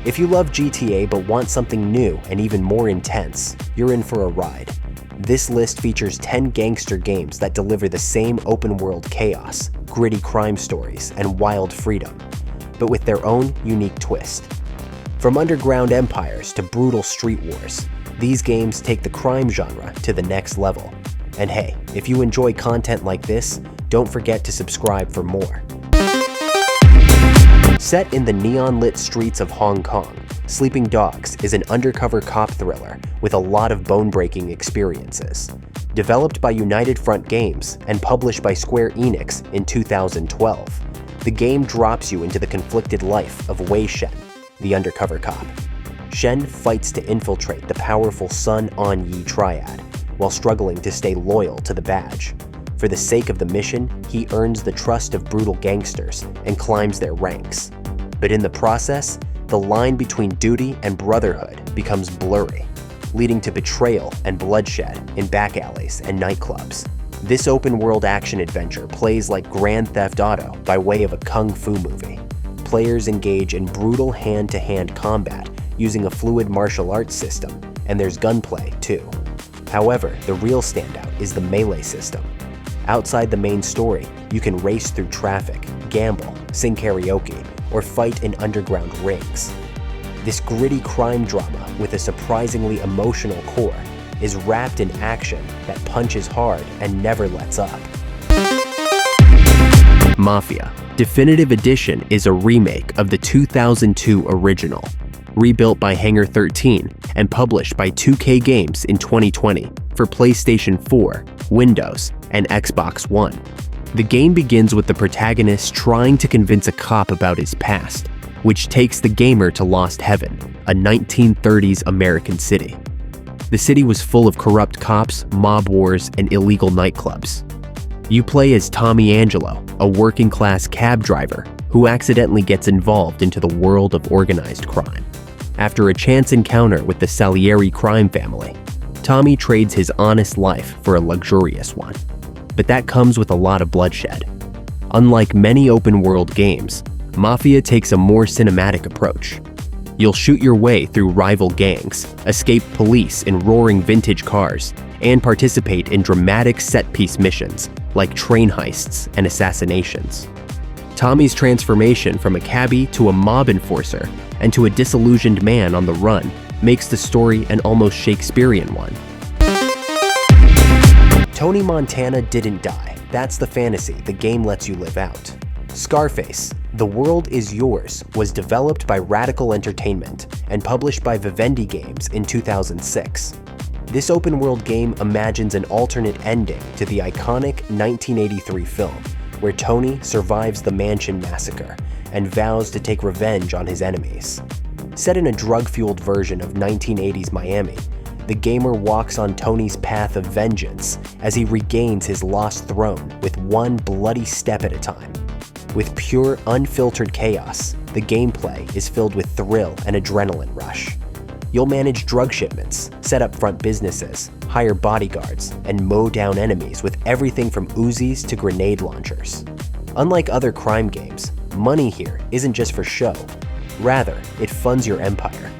If you love GTA but want something new and even more intense, you're in for a ride. This list features 10 gangster games that deliver the same open-world chaos, gritty crime stories, and wild freedom, but with their own unique twist. From underground empires to brutal street wars, these games take the crime genre to the next level. And hey, if you enjoy content like this, don't forget to subscribe for more. Set in the neon-lit streets of Hong Kong, Sleeping Dogs is an undercover cop thriller with a lot of bone-breaking experiences. Developed by United Front Games and published by Square Enix in 2012, the game drops you into the conflicted life of Wei Shen, the undercover cop. Shen fights to infiltrate the powerful Sun On Yi triad while struggling to stay loyal to the badge. For the sake of the mission, he earns the trust of brutal gangsters and climbs their ranks. But in the process, the line between duty and brotherhood becomes blurry, leading to betrayal and bloodshed in back alleys and nightclubs. This open-world action adventure plays like Grand Theft Auto by way of a kung fu movie. Players engage in brutal hand-to-hand combat using a fluid martial arts system, and there's gunplay too. However, the real standout is the melee system. Outside the main story, you can race through traffic, gamble, sing karaoke, or fight in underground rings. This gritty crime drama with a surprisingly emotional core is wrapped in action that punches hard and never lets up. Mafia Definitive Edition is a remake of the 2002 original, rebuilt by Hangar 13 and published by 2K Games in 2020 for PlayStation 4, Windows, and Xbox One. The game begins with the protagonist trying to convince a cop about his past, which takes the gamer to Lost Heaven, a 1930s American city. The city was full of corrupt cops, mob wars, and illegal nightclubs. You play as Tommy Angelo, a working-class cab driver who accidentally gets involved into the world of organized crime. After a chance encounter with the Salieri crime family, Tommy trades his honest life for a luxurious one. But that comes with a lot of bloodshed. Unlike many open-world games, Mafia takes a more cinematic approach. You'll shoot your way through rival gangs, escape police in roaring vintage cars, and participate in dramatic set-piece missions like train heists and assassinations. Tommy's transformation from a cabbie to a mob enforcer and to a disillusioned man on the run makes the story an almost Shakespearean one. Tony Montana didn't die. That's the fantasy the game lets you live out. Scarface, The World Is Yours was developed by Radical Entertainment and published by Vivendi Games in 2006. This open-world game imagines an alternate ending to the iconic 1983 film, where Tony survives the Mansion Massacre and vows to take revenge on his enemies. Set in a drug-fueled version of 1980s Miami, the gamer walks on Tony's path of vengeance as he regains his lost throne with one bloody step at a time. With pure, unfiltered chaos, the gameplay is filled with thrill and adrenaline rush. You'll manage drug shipments, set up front businesses, hire bodyguards, and mow down enemies with everything from Uzis to grenade launchers. Unlike other crime games, money here isn't just for show. Rather, it funds your empire.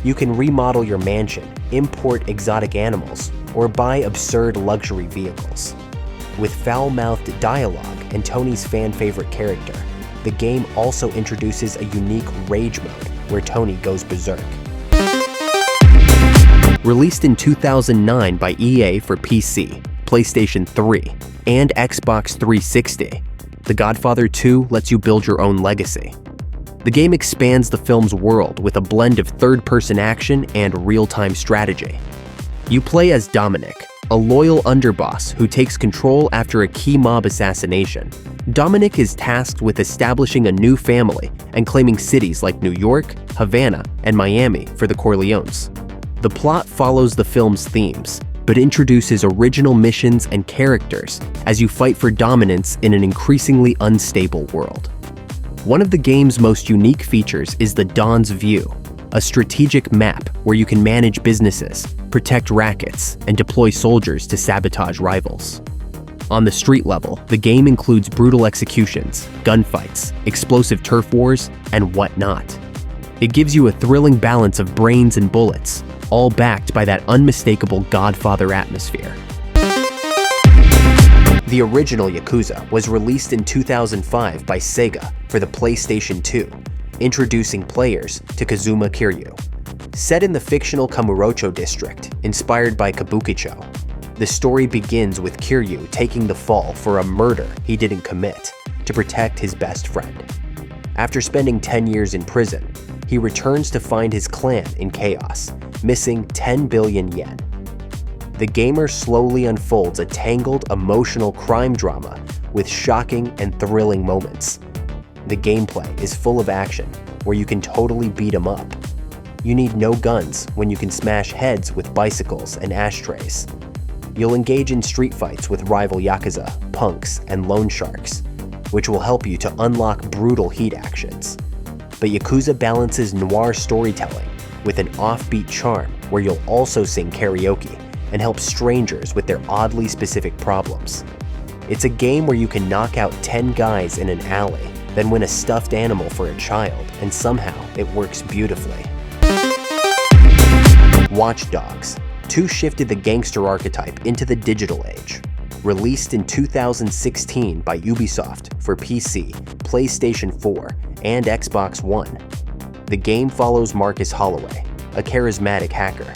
You can remodel your mansion, import exotic animals, or buy absurd luxury vehicles. With foul-mouthed dialogue and Tony's fan-favorite character, the game also introduces a unique rage mode where Tony goes berserk. Released in 2009 by EA for PC, PlayStation 3, and Xbox 360, The Godfather 2 lets you build your own legacy. The game expands the film's world with a blend of third-person action and real-time strategy. You play as Dominic, a loyal underboss who takes control after a key mob assassination. Dominic is tasked with establishing a new family and claiming cities like New York, Havana, and Miami for the Corleones. The plot follows the film's themes, but introduces original missions and characters as you fight for dominance in an increasingly unstable world. One of the game's most unique features is the Don's View, a strategic map where you can manage businesses, protect rackets, and deploy soldiers to sabotage rivals. On the street level, the game includes brutal executions, gunfights, explosive turf wars, and whatnot. It gives you a thrilling balance of brains and bullets, all backed by that unmistakable Godfather atmosphere. The original Yakuza was released in 2005 by Sega for the PlayStation 2, introducing players to Kazuma Kiryu. Set in the fictional Kamurocho district, inspired by Kabukicho, the story begins with Kiryu taking the fall for a murder he didn't commit to protect his best friend. After spending 10 years in prison, he returns to find his clan in chaos, missing 10 billion yen. The gamer slowly unfolds a tangled, emotional crime drama with shocking and thrilling moments. The gameplay is full of action, where you can totally beat 'em up. You need no guns when you can smash heads with bicycles and ashtrays. You'll engage in street fights with rival Yakuza, punks, and loan sharks, which will help you to unlock brutal heat actions. But Yakuza balances noir storytelling with an offbeat charm where you'll also sing karaoke and help strangers with their oddly specific problems. It's a game where you can knock out 10 guys in an alley, then win a stuffed animal for a child, and somehow it works beautifully. Watch Dogs 2 shifted the gangster archetype into the digital age. Released in 2016 by Ubisoft for PC, PlayStation 4, and Xbox One, the game follows Marcus Holloway, a charismatic hacker.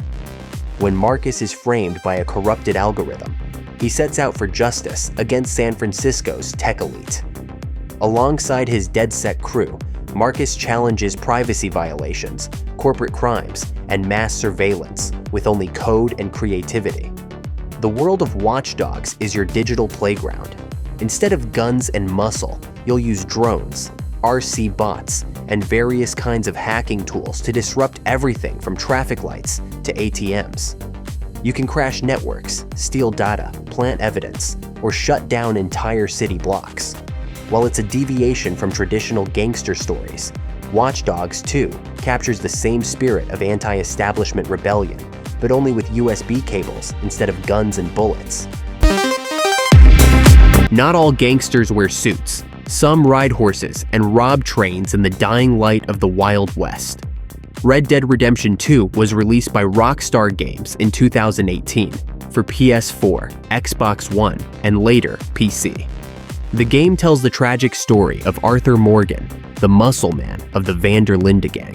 When Marcus is framed by a corrupted algorithm, he sets out for justice against San Francisco's tech elite. Alongside his dead-set crew, Marcus challenges privacy violations, corporate crimes, and mass surveillance with only code and creativity. The world of Watch Dogs is your digital playground. Instead of guns and muscle, you'll use drones, RC bots, and various kinds of hacking tools to disrupt everything from traffic lights to ATMs. You can crash networks, steal data, plant evidence, or shut down entire city blocks. While it's a deviation from traditional gangster stories, Watch Dogs 2 captures the same spirit of anti-establishment rebellion, but only with USB cables instead of guns and bullets. Not all gangsters wear suits. Some ride horses and rob trains in the dying light of the Wild West. Red Dead Redemption 2 was released by Rockstar Games in 2018 for PS4, Xbox One, and later PC. The game tells the tragic story of Arthur Morgan, the muscle man of the Van der Linde gang.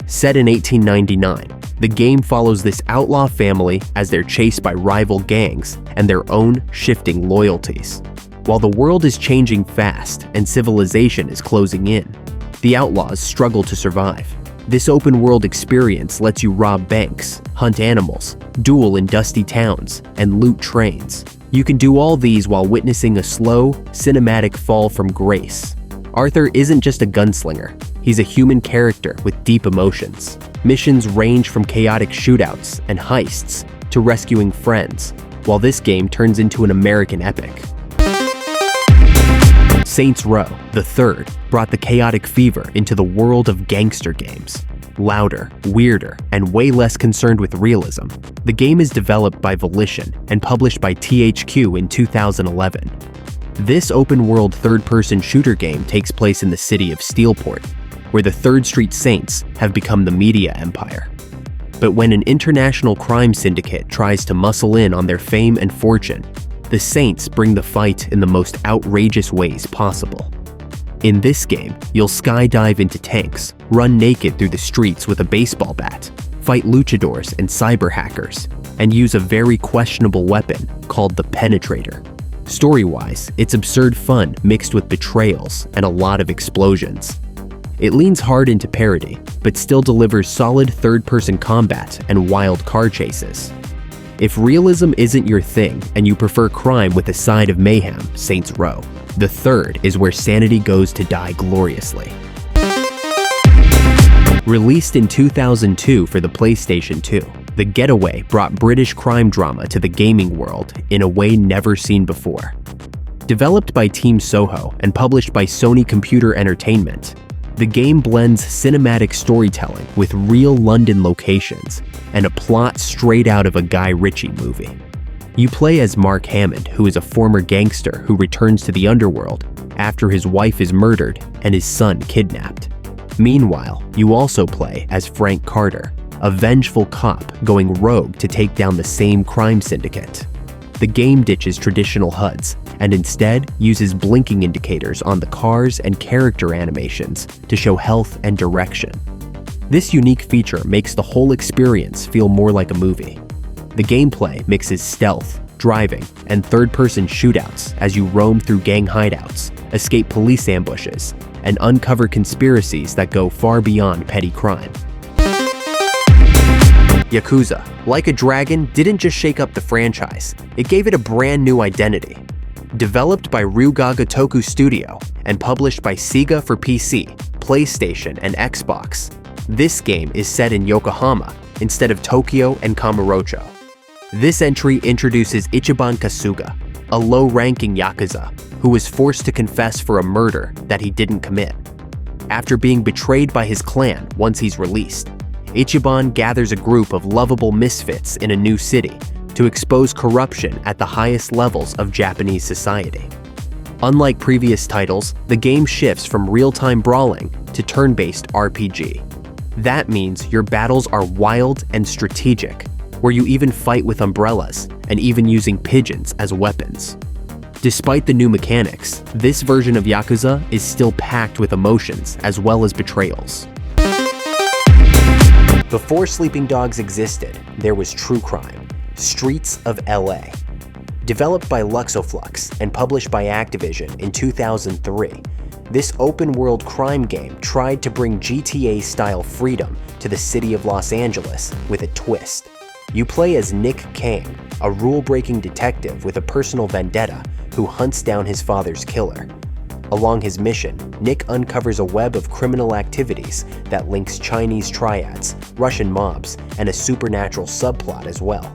Set in 1899, the game follows this outlaw family as they're chased by rival gangs and their own shifting loyalties. While the world is changing fast and civilization is closing in, the outlaws struggle to survive. This open-world experience lets you rob banks, hunt animals, duel in dusty towns, and loot trains. You can do all these while witnessing a slow, cinematic fall from grace. Arthur isn't just a gunslinger, he's a human character with deep emotions. Missions range from chaotic shootouts and heists to rescuing friends, while this game turns into an American epic. Saints Row, the third, brought the chaotic fever into the world of gangster games. Louder, weirder, and way less concerned with realism, the game is developed by Volition and published by THQ in 2011. This open-world third-person shooter game takes place in the city of Steelport, where the 3rd Street Saints have become the media empire. But when an international crime syndicate tries to muscle in on their fame and fortune, the Saints bring the fight in the most outrageous ways possible. In this game, you'll skydive into tanks, run naked through the streets with a baseball bat, fight luchadors and cyber hackers, and use a very questionable weapon called the Penetrator. Story-wise, it's absurd fun mixed with betrayals and a lot of explosions. It leans hard into parody, but still delivers solid third-person combat and wild car chases. If realism isn't your thing and you prefer crime with a side of mayhem, Saints Row, the third is where sanity goes to die gloriously. Released in 2002 for the PlayStation 2, The Getaway brought British crime drama to the gaming world in a way never seen before. Developed by Team Soho and published by Sony Computer Entertainment, the game blends cinematic storytelling with real London locations and a plot straight out of a Guy Ritchie movie. You play as Mark Hammond, who is a former gangster who returns to the underworld after his wife is murdered and his son kidnapped. Meanwhile, you also play as Frank Carter, a vengeful cop going rogue to take down the same crime syndicate. The game ditches traditional HUDs and instead uses blinking indicators on the cars and character animations to show health and direction. This unique feature makes the whole experience feel more like a movie. The gameplay mixes stealth, driving, and third-person shootouts as you roam through gang hideouts, escape police ambushes, and uncover conspiracies that go far beyond petty crime. Yakuza, Like a Dragon, didn't just shake up the franchise, it gave it a brand new identity. Developed by Ryuga Gotoku Studio and published by Sega for PC, PlayStation, and Xbox, this game is set in Yokohama instead of Tokyo and Kamurocho. This entry introduces Ichiban Kasuga, a low-ranking Yakuza who was forced to confess for a murder that he didn't commit. After being betrayed by his clan once he's released, Ichiban gathers a group of lovable misfits in a new city to expose corruption at the highest levels of Japanese society. Unlike previous titles, the game shifts from real-time brawling to turn-based RPG. That means your battles are wild and strategic, where you even fight with umbrellas and even using pigeons as weapons. Despite the new mechanics, this version of Yakuza is still packed with emotions as well as betrayals. Before Sleeping Dogs existed, there was true crime, Streets of LA. Developed by Luxoflux and published by Activision in 2003, this open-world crime game tried to bring GTA-style freedom to the city of Los Angeles with a twist. You play as Nick Kang, a rule-breaking detective with a personal vendetta who hunts down his father's killer. Along his mission, Nick uncovers a web of criminal activities that links Chinese triads, Russian mobs, and a supernatural subplot as well.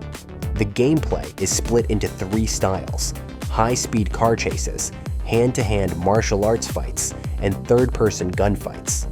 The gameplay is split into 3 styles: high-speed car chases, hand-to-hand martial arts fights, and third-person gunfights.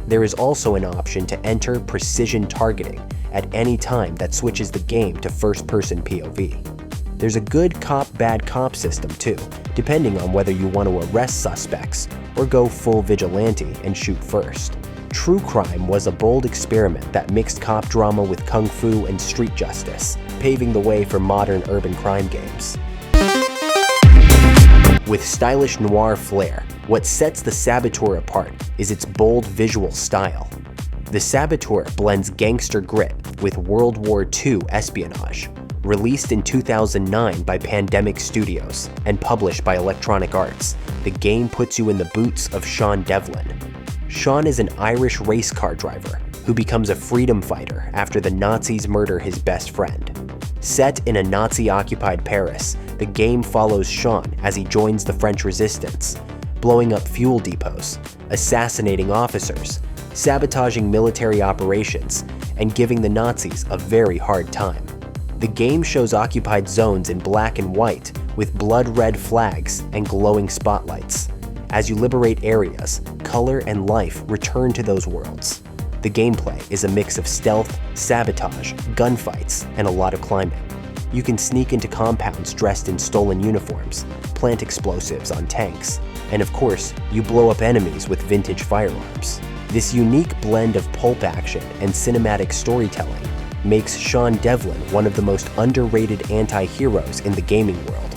There is also an option to enter precision targeting at any time that switches the game to first-person POV. There's a good cop, bad cop system too, depending on whether you want to arrest suspects or go full vigilante and shoot first. True Crime was a bold experiment that mixed cop drama with kung fu and street justice, paving the way for modern urban crime games. With stylish noir flair, what sets the Saboteur apart is its bold visual style. The Saboteur blends gangster grit with World War II espionage. Released in 2009 by Pandemic Studios and published by Electronic Arts, the game puts you in the boots of Sean Devlin. Sean is an Irish race car driver who becomes a freedom fighter after the Nazis murder his best friend. Set in a Nazi-occupied Paris, the game follows Sean as he joins the French resistance, blowing up fuel depots, assassinating officers, sabotaging military operations, and giving the Nazis a very hard time. The game shows occupied zones in black and white with blood-red flags and glowing spotlights. As you liberate areas, color and life return to those worlds. The gameplay is a mix of stealth, sabotage, gunfights, and a lot of climbing. You can sneak into compounds dressed in stolen uniforms, plant explosives on tanks, and of course, you blow up enemies with vintage firearms. This unique blend of pulp action and cinematic storytelling makes Sean Devlin one of the most underrated anti-heroes in the gaming world.